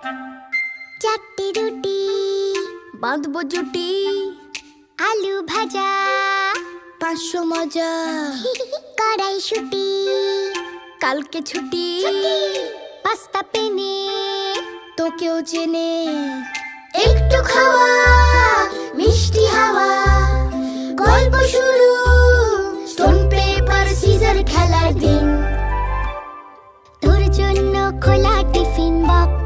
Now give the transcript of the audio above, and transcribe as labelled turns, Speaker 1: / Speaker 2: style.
Speaker 1: চারটি রুটি
Speaker 2: বাঁধবো জুটি,
Speaker 1: আলু ভাজা
Speaker 2: 500 মজা,
Speaker 1: কড়াইশুঁটি
Speaker 2: কালকে ছুটি,
Speaker 1: পাস্তা পেনে
Speaker 2: তোকেও চেনে।
Speaker 1: একটু খাওয়া মিষ্টি হাওয়া, গল্প শুরু স্টোন পেপার সিজার খেলার দিন। তোর জন্য খোলা টিফিন বক্স,